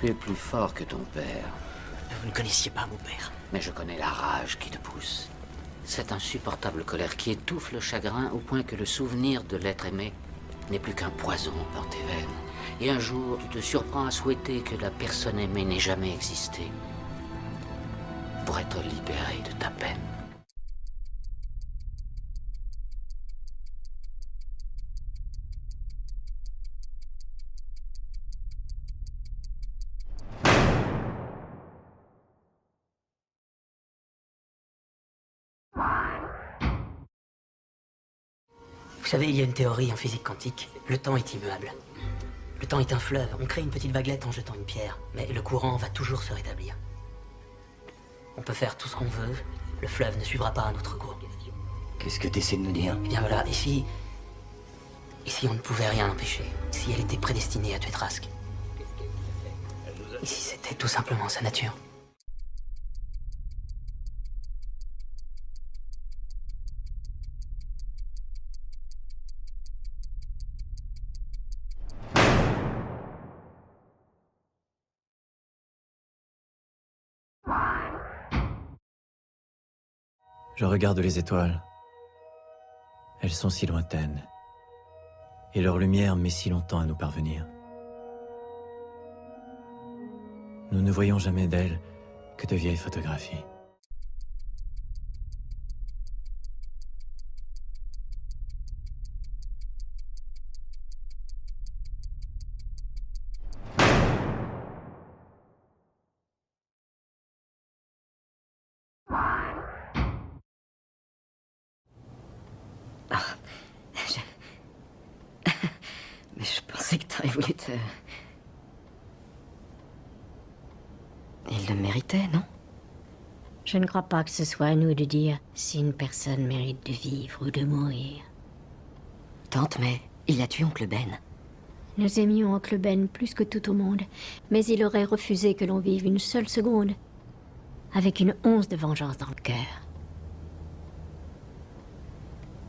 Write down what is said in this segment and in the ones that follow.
Tu es plus fort que ton père. Vous ne connaissiez pas mon père. Mais je connais la rage qui te pousse. Cette insupportable colère qui étouffe le chagrin au point que le souvenir de l'être aimé n'est plus qu'un poison dans tes veines. Et un jour, tu te surprends à souhaiter que la personne aimée n'ait jamais existé. Pour être libéré de ta peine. Vous savez, il y a une théorie en physique quantique. Le temps est immuable. Le temps est un fleuve. On crée une petite vaguelette en jetant une pierre. Mais le courant va toujours se rétablir. On peut faire tout ce qu'on veut. Le fleuve ne suivra pas un autre cours. Qu'est-ce que t'essaies de nous dire? Eh bien voilà, ici on ne pouvait rien empêcher. Si elle était prédestinée à tuer Trask. Ici, c'était tout simplement sa nature. Je regarde les étoiles. Elles sont si lointaines. Et leur lumière met si longtemps à nous parvenir. Nous ne voyons jamais d'elles que de vieilles photographies. Mais je pensais que t'aurais voulu te... Il le méritait, non? Je ne crois pas que ce soit à nous de dire si une personne mérite de vivre ou de mourir. Tante, mais il a tué oncle Ben. Nous aimions oncle Ben plus que tout au monde, mais il aurait refusé que l'on vive une seule seconde, avec une once de vengeance dans le cœur.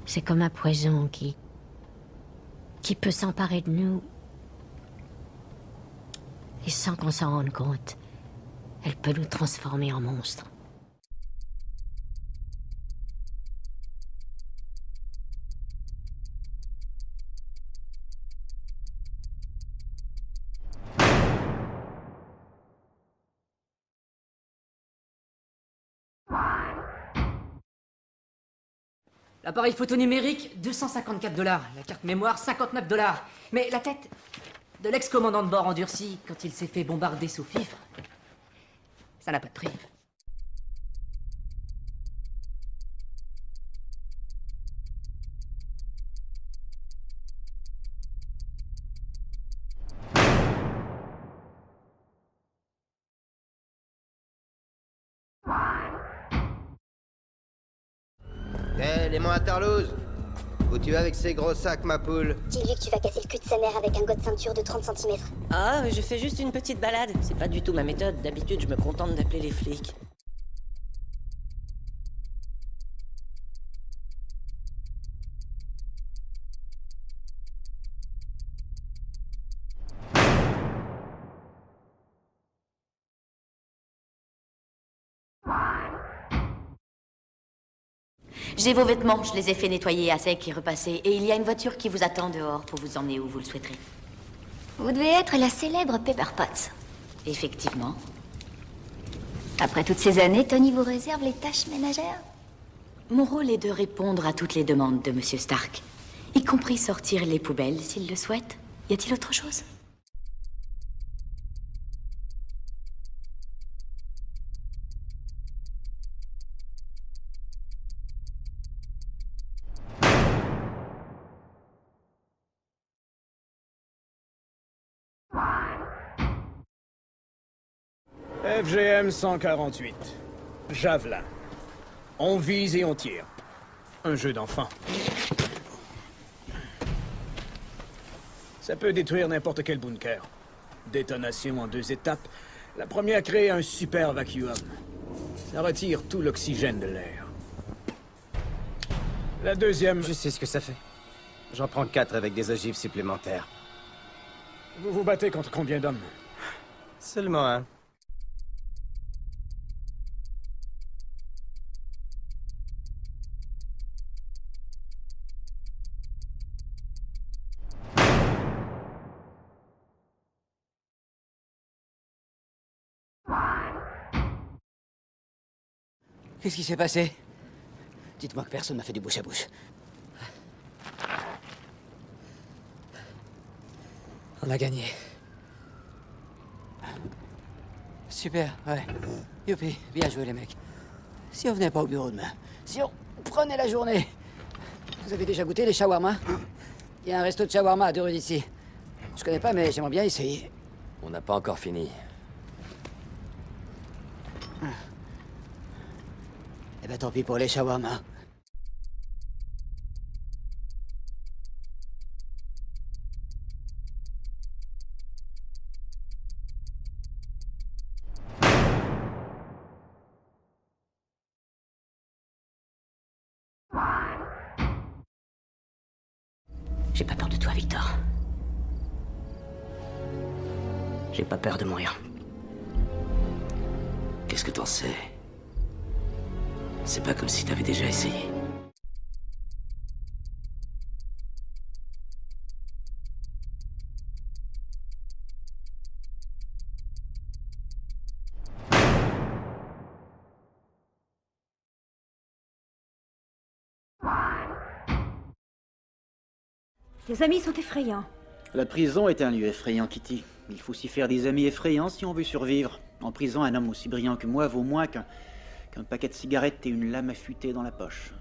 C'est comme un poison qui peut s'emparer de nous. Et sans qu'on s'en rende compte, elle peut nous transformer en monstres. L'appareil photo numérique, 254 $. La carte mémoire, 59 $. Mais la tête de l'ex-commandant de bord endurci quand il s'est fait bombarder sous fifre, ça n'a pas de prix. Eh, les à Tarlouse! Où tu vas avec ces gros sacs, ma poule? Dis-lui que tu vas casser le cul de sa mère avec un god de ceinture de 30 cm. Ah, je fais juste une petite balade. C'est pas du tout ma méthode. D'habitude, je me contente d'appeler les flics. J'ai vos vêtements, je les ai fait nettoyer à sec et repasser. Et il y a une voiture qui vous attend dehors pour vous emmener où vous le souhaiterez. Vous devez être la célèbre Pepper Potts. Effectivement. Après toutes ces années, Tony vous réserve les tâches ménagères? Mon rôle est de répondre à toutes les demandes de Monsieur Stark, y compris sortir les poubelles s'il le souhaite. Y a-t-il autre chose? FGM 148. Javelin. On vise et on tire. Un jeu d'enfant. Ça peut détruire n'importe quel bunker. Détonation en 2 étapes. La première crée un super vacuum. Ça retire tout l'oxygène de l'air. La deuxième... Je sais ce que ça fait. J'en prends 4 avec des ogives supplémentaires. Vous vous battez contre combien d'hommes? Seulement un. Qu'est-ce qui s'est passé? Dites-moi que personne m'a fait du bouche à bouche. On a gagné. Super, ouais. Youpi, bien joué les mecs. Si on venait pas au bureau demain, si on prenait la journée. Vous avez déjà goûté les shawarma? Il y a un resto de shawarma à 2 rues d'ici. Je connais pas, mais j'aimerais bien essayer. On n'a pas encore fini. Eh ben tant pis pour les shawarma. J'ai pas peur de toi, Victor. J'ai pas peur de mourir. Qu'est-ce que t'en sais? C'est pas comme si t'avais déjà essayé. Tes amis sont effrayants. La prison est un lieu effrayant, Kitty. Il faut s'y faire des amis effrayants si on veut survivre. En prison, un homme aussi brillant que moi vaut moins qu'un paquet de cigarettes et une lame affûtée dans la poche.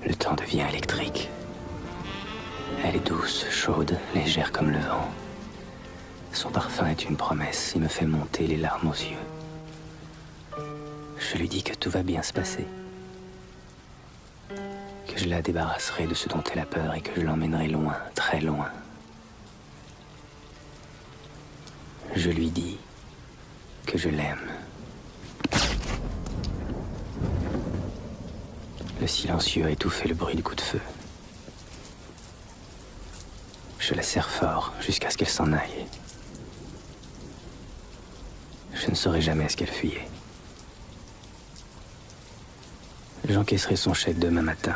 Le temps devient électrique. Elle est douce, chaude, légère comme le vent. Son parfum est une promesse, il me fait monter les larmes aux yeux. Je lui dis que tout va bien se passer. Que je la débarrasserai de ce dont elle a peur et que je l'emmènerai loin, très loin. Je lui dis que je l'aime. Le silencieux a étouffé le bruit du coup de feu. Je la serre fort jusqu'à ce qu'elle s'en aille. Je ne saurai jamais ce qu'elle fuyait. J'encaisserai son chèque demain matin.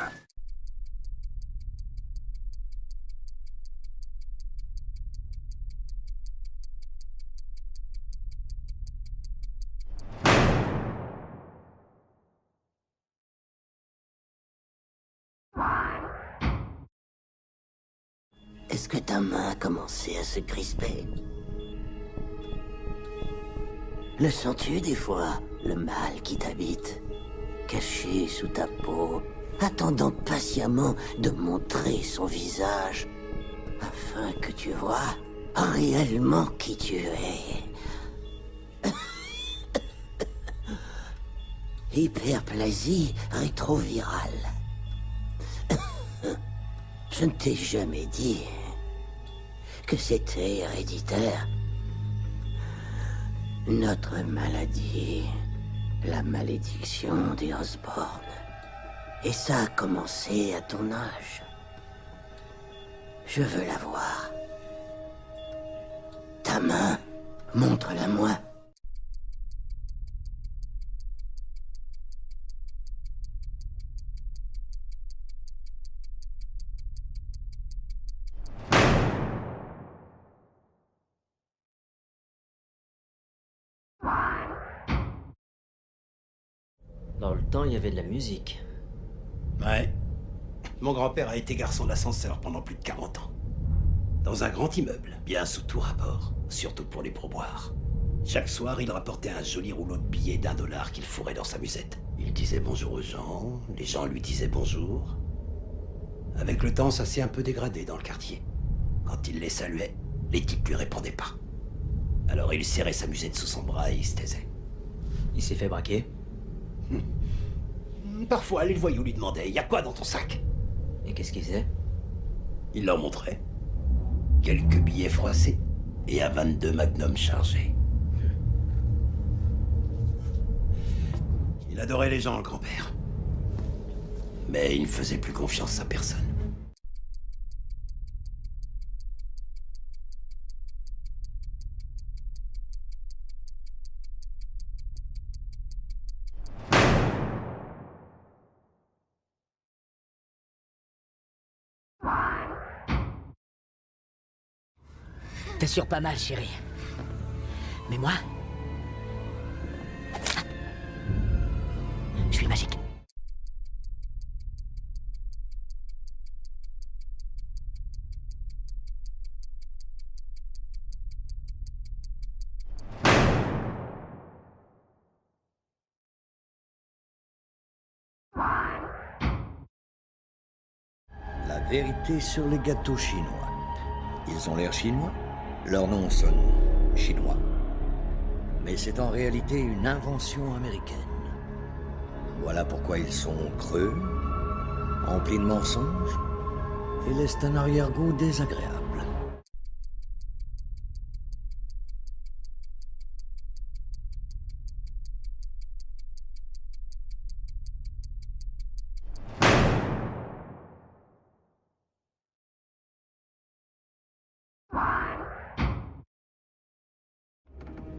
Est-ce que ta main a commencé à se crisper? Le sens-tu des fois, le mal qui t'habite, caché sous ta peau, attendant patiemment de montrer son visage, afin que tu vois réellement qui tu es? Hyperplasie rétrovirale. Je ne t'ai jamais dit que c'était héréditaire. Notre maladie, la malédiction des Osborne. Et ça a commencé à ton âge. Je veux la voir. Ta main, montre-la-moi. Dans le temps, il y avait de la musique. Ouais. Mon grand-père a été garçon d'ascenseur pendant plus de 40 ans. Dans un grand immeuble, bien sous tout rapport, surtout pour les pourboires. Chaque soir, il rapportait un joli rouleau de billets d'$1 qu'il fourrait dans sa musette. Il disait bonjour aux gens, les gens lui disaient bonjour. Avec le temps, ça s'est un peu dégradé dans le quartier. Quand il les saluait, les types lui répondaient pas. Alors il serrait sa musette sous son bras et il se taisait. Il s'est fait braquer? Parfois, les voyous lui demandaient « Y a quoi dans ton sac ?» Et qu'est-ce qu'il faisait? Il leur montrait. quelques billets froissés et à 22 magnums chargés. Il adorait les gens, le grand-père. Mais il ne faisait plus confiance à personne. T'assures pas mal, chérie. Mais moi... je suis magique. La vérité sur les gâteaux chinois. Ils ont l'air chinois. Leur nom sonne chinois. Mais c'est en réalité une invention américaine. Voilà pourquoi ils sont creux, emplis de mensonges, et laissent un arrière-goût désagréable.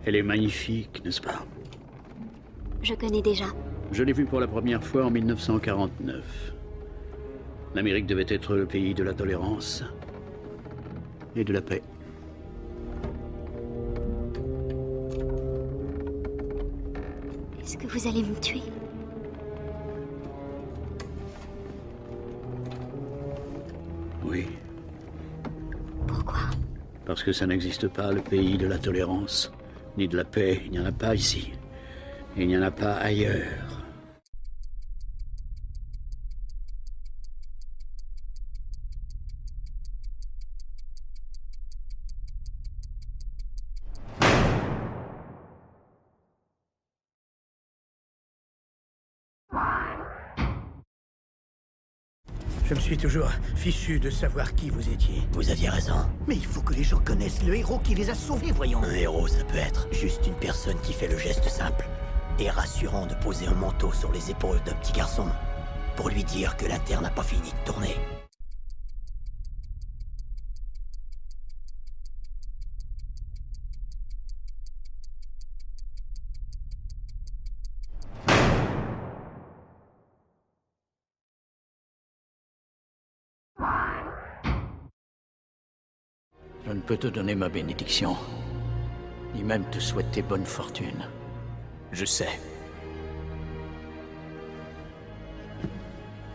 Elle est magnifique, n'est-ce pas? Je connais déjà. Je l'ai vue pour la première fois en 1949. L'Amérique devait être le pays de la tolérance et de la paix. Est-ce que vous allez me tuer? Oui. Pourquoi? Parce que ça n'existe pas, le pays de la tolérance, ni de la paix. Il n'y en a pas ici. Et il n'y en a pas ailleurs. Je me suis toujours fichu de savoir qui vous étiez. Vous aviez raison. Mais il faut que les gens connaissent le héros qui les a sauvés, voyons. Un héros, ça peut être juste une personne qui fait le geste simple et rassurant de poser un manteau sur les épaules d'un petit garçon pour lui dire que la Terre n'a pas fini de tourner. Je ne peux te donner ma bénédiction, ni même te souhaiter bonne fortune. Je sais.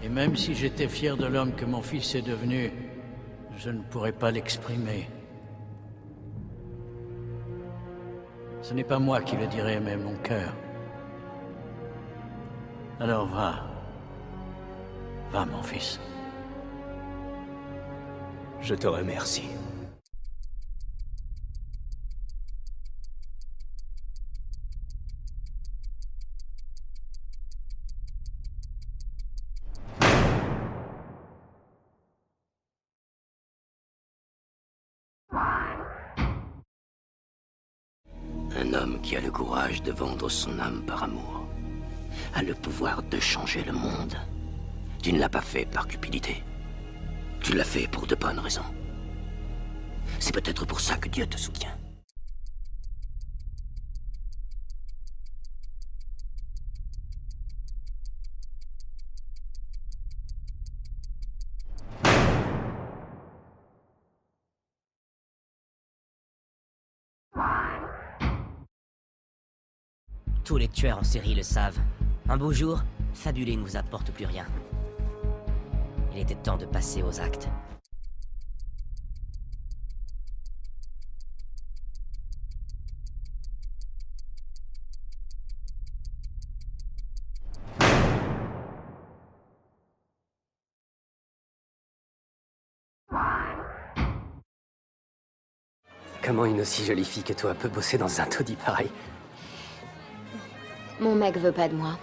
Et même si j'étais fier de l'homme que mon fils est devenu, je ne pourrais pas l'exprimer. Ce n'est pas moi qui le dirai, mais mon cœur. Alors va. Va, mon fils. Je te remercie. Un homme qui a le courage de vendre son âme par amour a le pouvoir de changer le monde. Tu ne l'as pas fait par cupidité. Tu l'as fait pour de bonnes raisons. C'est peut-être pour ça que Dieu te soutient. Tous les tueurs en série le savent. Un beau jour, fabuler ne vous apporte plus rien. Il était temps de passer aux actes. Comment une aussi jolie fille que toi peut bosser dans un taudis pareil? Mon mec veut pas de moi.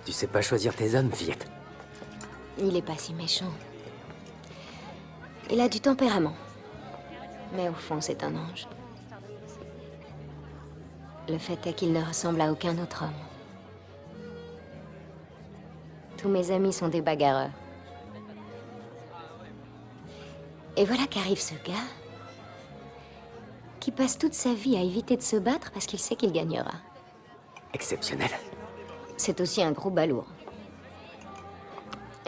Tu sais pas choisir tes hommes, fillette. Il est pas si méchant. Il a du tempérament. Mais au fond, c'est un ange. Le fait est qu'il ne ressemble à aucun autre homme. Tous mes amis sont des bagarreurs. Et voilà qu'arrive ce gars qui passe toute sa vie à éviter de se battre parce qu'il sait qu'il gagnera. Exceptionnel. C'est aussi un gros balourd.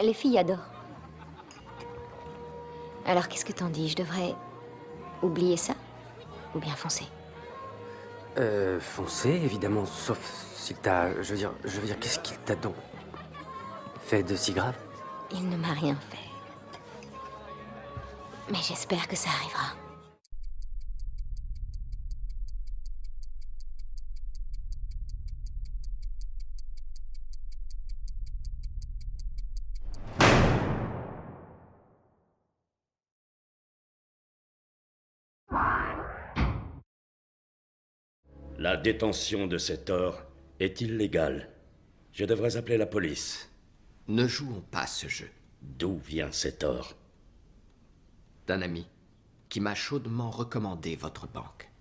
Les filles adorent. Alors qu'est-ce que t'en dis? Je devrais oublier ça? Ou bien foncer? Foncer, évidemment, sauf s'il t'a... Je veux dire, qu'est-ce qu'il t'a donc fait de si grave? Il ne m'a rien fait. Mais j'espère que ça arrivera. La détention de cet or est illégale. Je devrais appeler la police. Ne jouons pas ce jeu. D'où vient cet or? D'un ami qui m'a chaudement recommandé votre banque.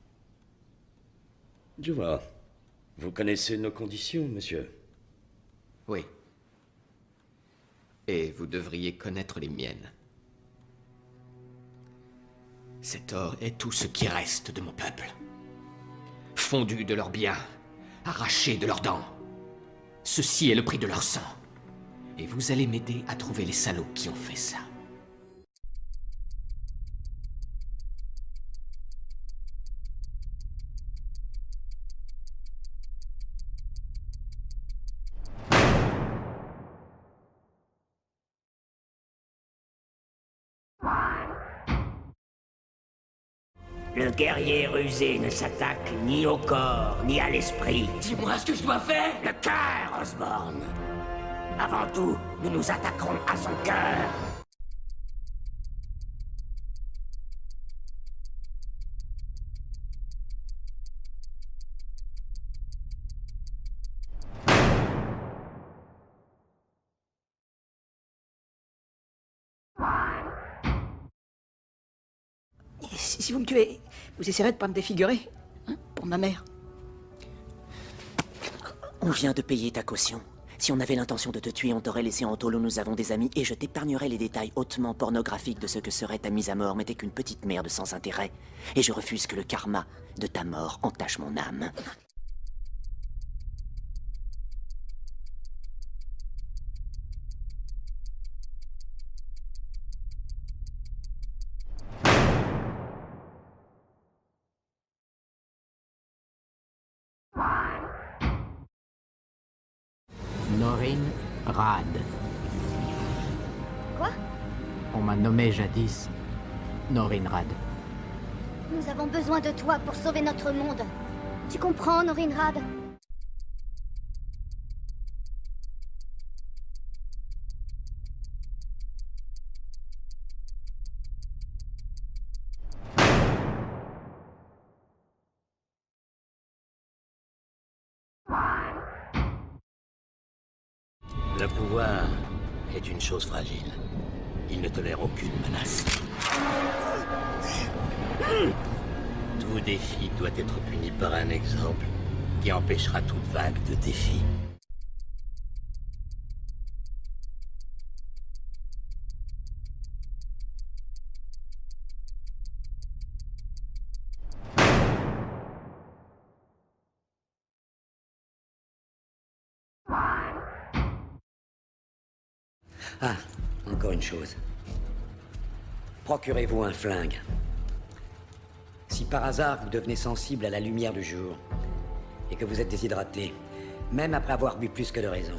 Je vois. Vous connaissez nos conditions, monsieur? Oui. Et vous devriez connaître les miennes. Cet or est tout ce qui reste de mon peuple. Fondu de leurs biens, arraché de leurs dents. Ceci est le prix de leur sang. Et vous allez m'aider à trouver les salauds qui ont fait ça. Le guerrier rusé ne s'attaque ni au corps, ni à l'esprit. Dis-moi ce que je dois faire! Le cœur, Osborn. Avant tout, nous nous attaquerons à son cœur. Si vous me tuez, vous essaierez de pas me défigurer, hein, pour ma mère. On vient de payer ta caution. Si on avait l'intention de te tuer, on t'aurait laissé en tôle où nous avons des amis et je t'épargnerais les détails hautement pornographiques de ce que serait ta mise à mort, mais t'es qu'une petite merde sans intérêt. Et je refuse que le karma de ta mort entache mon âme. Norrin Rad. Quoi? On m'a nommé jadis Norrin Rad. Nous avons besoin de toi pour sauver notre monde. Tu comprends, Norrin Rad? Le pouvoir est une chose fragile. Il ne tolère aucune menace. Tout défi doit être puni par un exemple qui empêchera toute vague de défis. Ah, encore une chose. Procurez-vous un flingue. Si par hasard vous devenez sensible à la lumière du jour, et que vous êtes déshydraté, même après avoir bu plus que de raison,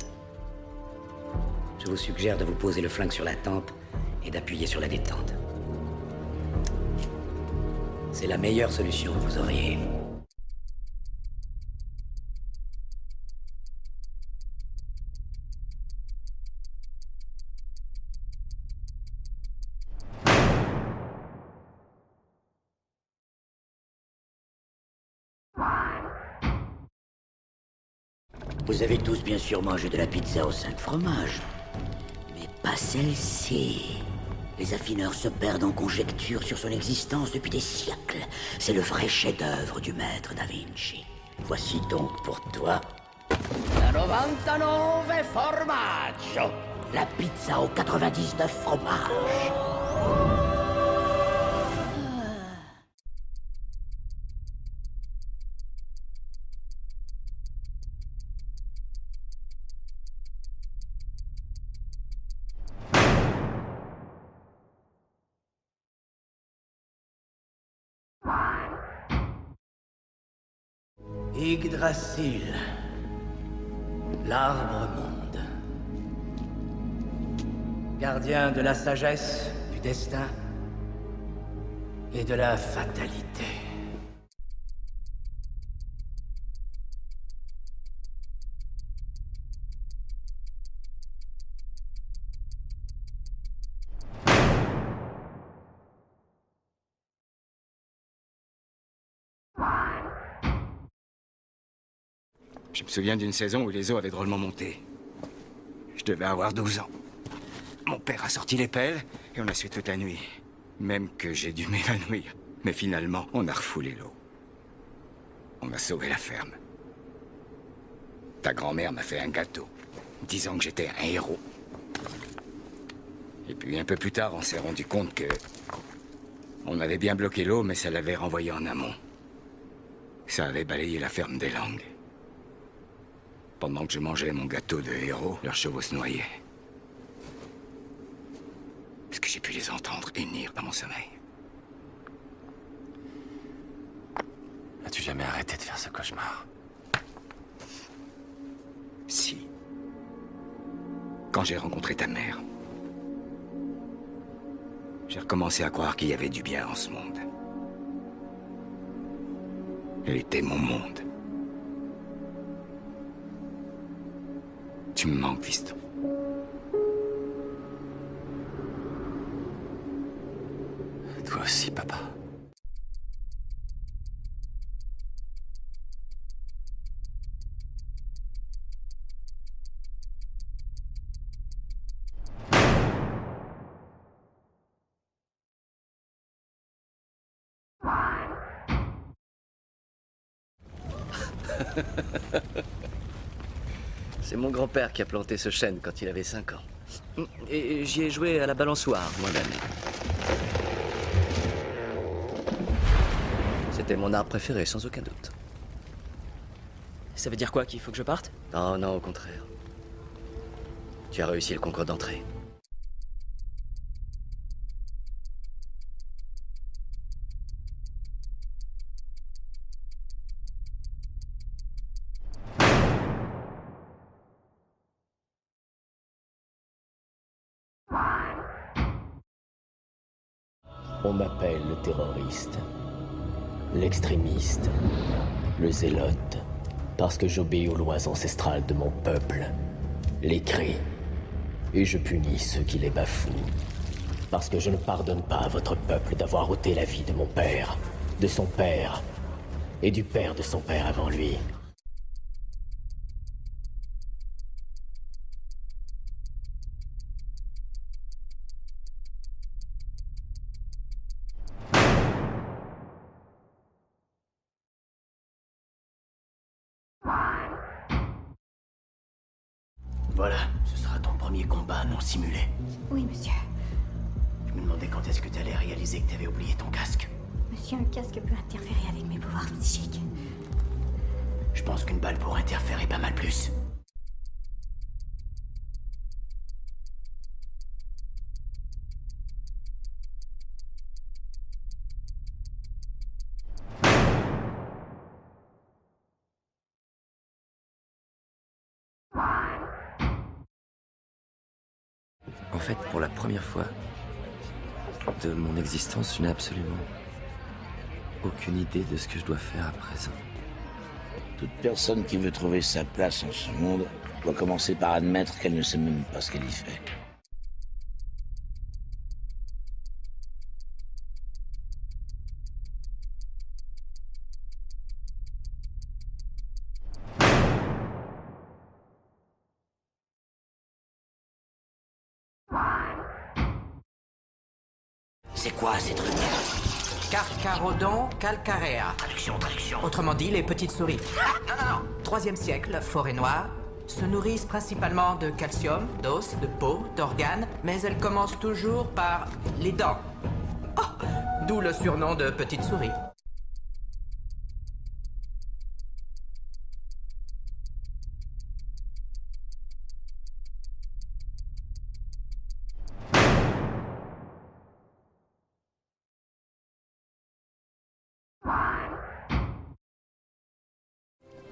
je vous suggère de vous poser le flingue sur la tempe et d'appuyer sur la détente. C'est la meilleure solution que vous auriez. Vous avez tous bien sûr mangé de la pizza aux 5 fromages. Mais pas celle-ci. Les affineurs se perdent en conjectures sur son existence depuis des siècles. C'est le vrai chef-d'œuvre du maître Da Vinci. Voici donc pour toi... La 99 formaggio. La pizza aux 99 fromages. Yggdrasil, l'arbre monde. Gardien de la sagesse, du destin et de la fatalité. Je me souviens d'une saison où les eaux avaient drôlement monté. Je devais avoir 12 ans. Mon père a sorti les pelles et on a sué toute la nuit. Même que j'ai dû m'évanouir. Mais finalement, on a refoulé l'eau. On a sauvé la ferme. Ta grand-mère m'a fait un gâteau, disant que j'étais un héros. Et puis un peu plus tard, on s'est rendu compte que... on avait bien bloqué l'eau, mais ça l'avait renvoyée en amont. Ça avait balayé la ferme des Langues. Pendant que je mangeais mon gâteau de héros, leurs chevaux se noyaient. Est-ce que j'ai pu les entendre hennir dans mon sommeil? As-tu jamais arrêté de faire ce cauchemar? Si. Quand j'ai rencontré ta mère, j'ai recommencé à croire qu'il y avait du bien en ce monde. Elle était mon monde. Tu me manques, fiston. Toi aussi, papa. C'est mon grand-père qui a planté ce chêne quand il avait 5 ans. Et j'y ai joué à la balançoire, moi-même. C'était mon art préféré, sans aucun doute. Ça veut dire quoi, qu'il faut que je parte? Non, non, au contraire. Tu as réussi le concours d'entrée. On m'appelle le terroriste, l'extrémiste, le zélote, parce que j'obéis aux lois ancestrales de mon peuple, les cris, et je punis ceux qui les bafouent, parce que je ne pardonne pas à votre peuple d'avoir ôté la vie de mon père, de son père, et du père de son père avant lui. Voilà, ce sera ton premier combat non simulé. Oui, monsieur. Je me demandais quand est-ce que t'allais réaliser que t'avais oublié ton casque. Monsieur, un casque peut interférer avec mes pouvoirs psychiques. Je pense qu'une balle pourrait interférer pas mal plus. En fait, pour la première fois de mon existence, je n'ai absolument aucune idée de ce que je dois faire à présent. Toute personne qui veut trouver sa place en ce monde doit commencer par admettre qu'elle ne sait même pas ce qu'elle y fait. C'est quoi ces trucs? Carcharodon calcarea. Traduction. Autrement dit, les petites souris. Non. 3e siècle, forêt noire, se nourrissent principalement de calcium, d'os, de peau, d'organes, mais elles commencent toujours par les dents. Oh, d'où le surnom de petites souris.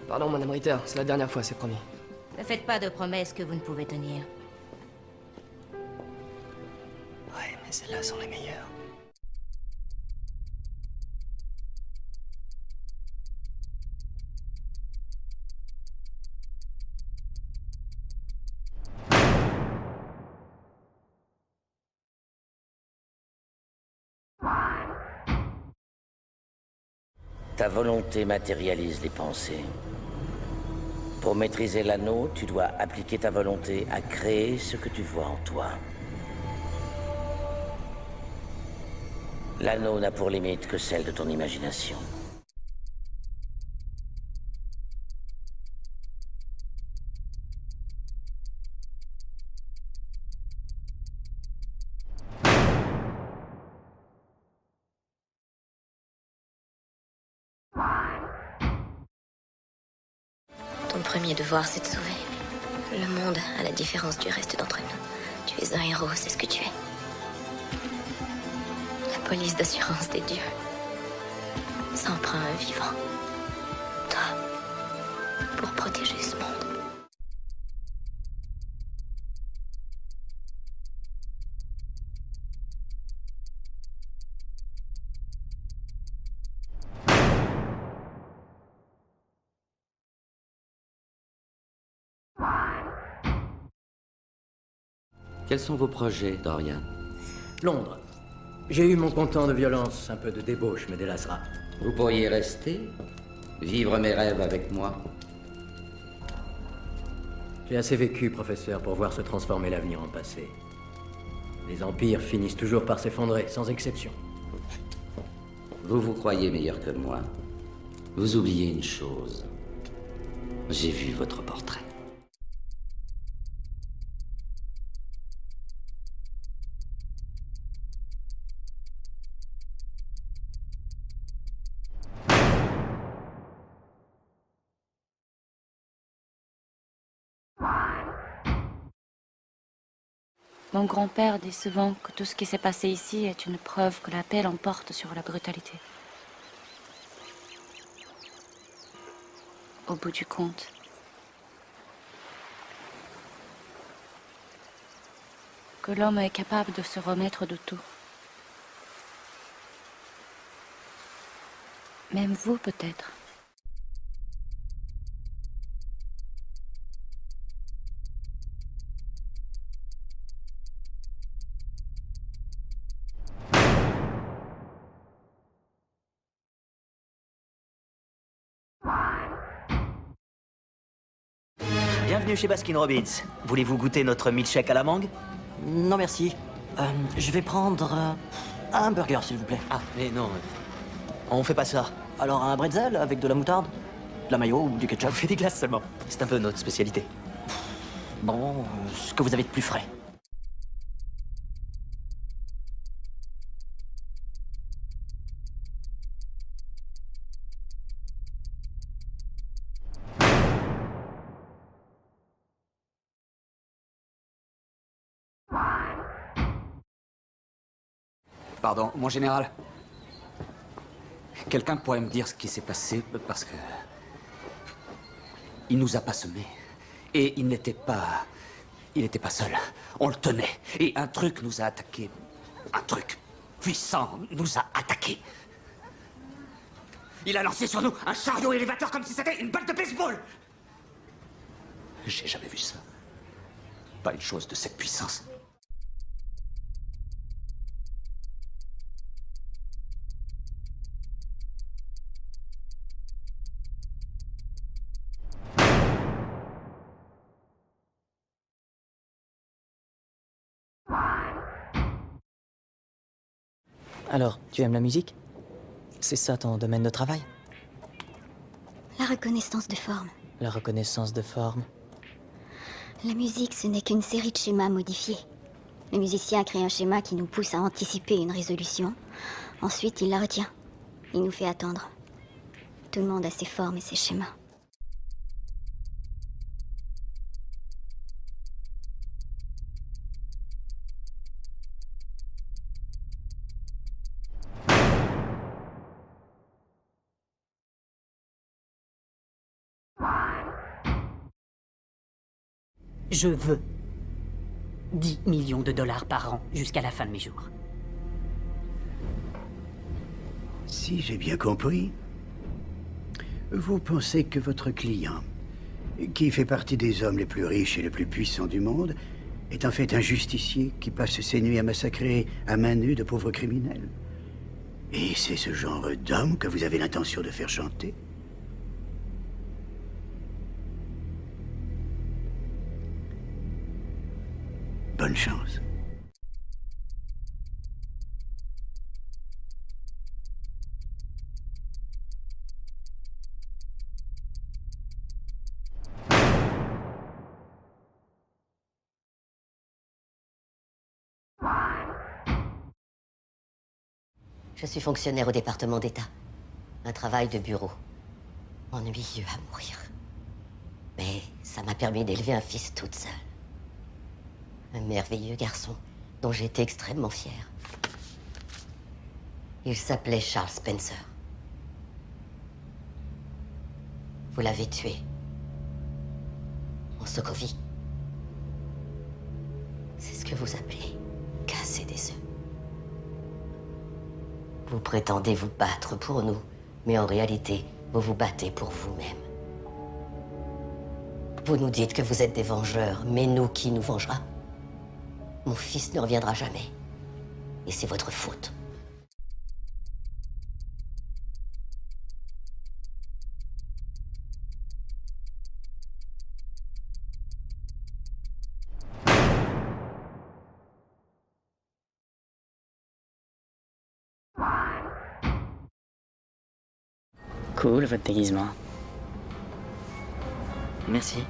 Pardon, Madame Ritter, c'est la dernière fois, c'est promis. Ne faites pas de promesses que vous ne pouvez tenir. Ouais, mais celles-là sont les meilleures. Ta volonté matérialise les pensées. Pour maîtriser l'anneau, tu dois appliquer ta volonté à créer ce que tu vois en toi. L'anneau n'a pour limite que celle de ton imagination. Ton premier devoir, c'est de sauver le monde, à la différence du reste d'entre nous. Tu es un héros, c'est ce que tu es. La police d'assurance des dieux. Ça en prend un vivant. Toi, pour protéger ce monde. Quels sont vos projets, Dorian? Londres. J'ai eu mon content de violence, un peu de débauche me délassera. Vous pourriez rester, vivre mes rêves avec moi. J'ai assez vécu, professeur, pour voir se transformer l'avenir en passé. Les empires finissent toujours par s'effondrer, sans exception. Vous vous croyez meilleur que moi. Vous oubliez une chose. J'ai vu votre portrait. Mon grand-père dit souvent que tout ce qui s'est passé ici est une preuve que la paix l'emporte sur la brutalité. Au bout du compte, que l'homme est capable de se remettre de tout. Même vous, peut-être. Bienvenue chez Baskin Robbins. Voulez-vous goûter notre milkshake à la mangue? Non, merci. Je vais prendre un burger, s'il vous plaît. Ah, mais non. On fait pas ça. Alors, un bretzel avec de la moutarde, de la mayo ou du ketchup? On fait des glaces seulement. C'est un peu notre spécialité. Bon, ce que vous avez de plus frais. Pardon, mon général. Quelqu'un pourrait me dire ce qui s'est passé parce que... Il nous a pas semés. Et il n'était pas... Il n'était pas seul. On le tenait. Et un truc nous a attaqués. Un truc puissant nous a attaqués. Il a lancé sur nous un chariot élévateur comme si c'était une balle de baseball. J'ai jamais vu ça. Pas une chose de cette puissance. Alors, tu aimes la musique? C'est ça ton domaine de travail? La reconnaissance de forme. La reconnaissance de forme. La musique, ce n'est qu'une série de schémas modifiés. Le musicien crée un schéma qui nous pousse à anticiper une résolution. Ensuite, il la retient. Il nous fait attendre. Tout le monde a ses formes et ses schémas. Je veux 10 millions de dollars par an jusqu'à la fin de mes jours. Si j'ai bien compris, vous pensez que votre client, qui fait partie des hommes les plus riches et les plus puissants du monde, est en fait un justicier qui passe ses nuits à massacrer à main nue de pauvres criminels. Et c'est ce genre d'homme que vous avez l'intention de faire chanter? Bonne chance. Je suis fonctionnaire au département d'État. Un travail de bureau. Ennuyeux à mourir. Mais ça m'a permis d'élever un fils toute seule. Un merveilleux garçon dont j'étais extrêmement fière. Il s'appelait Charles Spencer. Vous l'avez tué. En Sokovie. C'est ce que vous appelez casser des œufs. Vous prétendez vous battre pour nous, mais en réalité, vous vous battez pour vous-même. Vous nous dites que vous êtes des vengeurs, mais nous, qui nous vengera? Mon fils ne reviendra jamais. Et c'est votre faute. Cool, votre déguisement. Merci.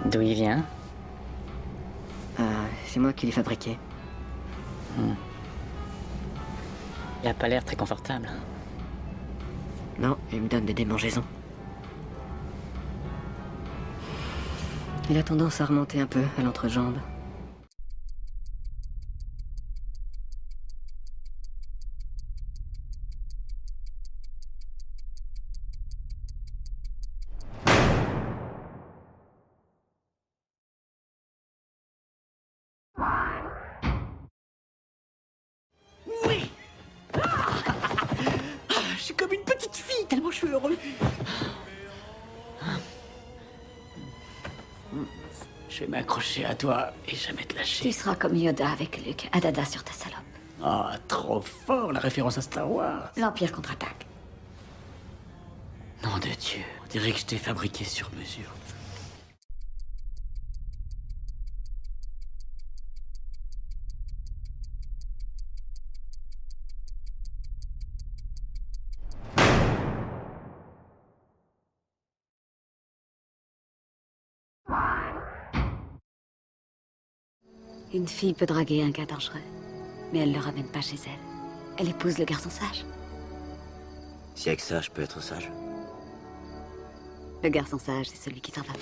D'où il vient? C'est moi qui l'ai fabriqué. Il a pas l'air très confortable. Non, il me donne des démangeaisons. Il a tendance à remonter un peu à l'entrejambe. Oui. Je suis comme une petite fille, tellement je suis heureux. Je vais m'accrocher à toi et jamais te lâcher. Tu seras comme Yoda avec Luke, à dada sur ta salope. Ah, trop fort, la référence à Star Wars. L'Empire contre-attaque. Nom de Dieu, on dirait que je t'ai fabriqué sur mesure. Une fille peut draguer un gars dangereux, mais elle le ramène pas chez elle. Elle épouse le garçon sage. Si avec ça, je peux être sage. Le garçon sage, c'est celui qui s'en va pas.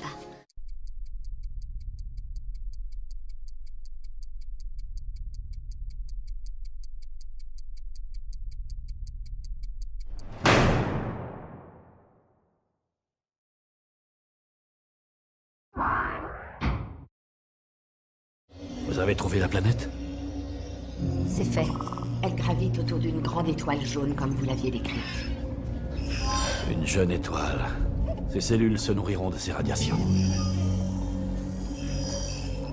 Vous avez trouvé la planète? C'est fait. Elle gravite autour d'une grande étoile jaune comme vous l'aviez décrite. Une jeune étoile. Ces cellules se nourriront de ces radiations.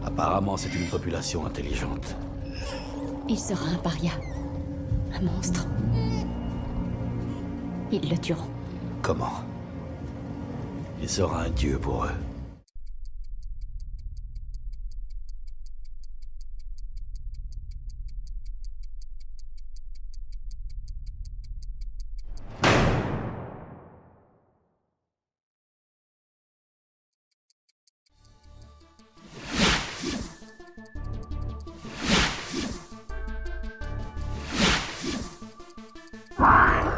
Apparemment, c'est une population intelligente. Il sera un paria. Un monstre. Ils le tueront. Comment? Il sera un dieu pour eux. Ah!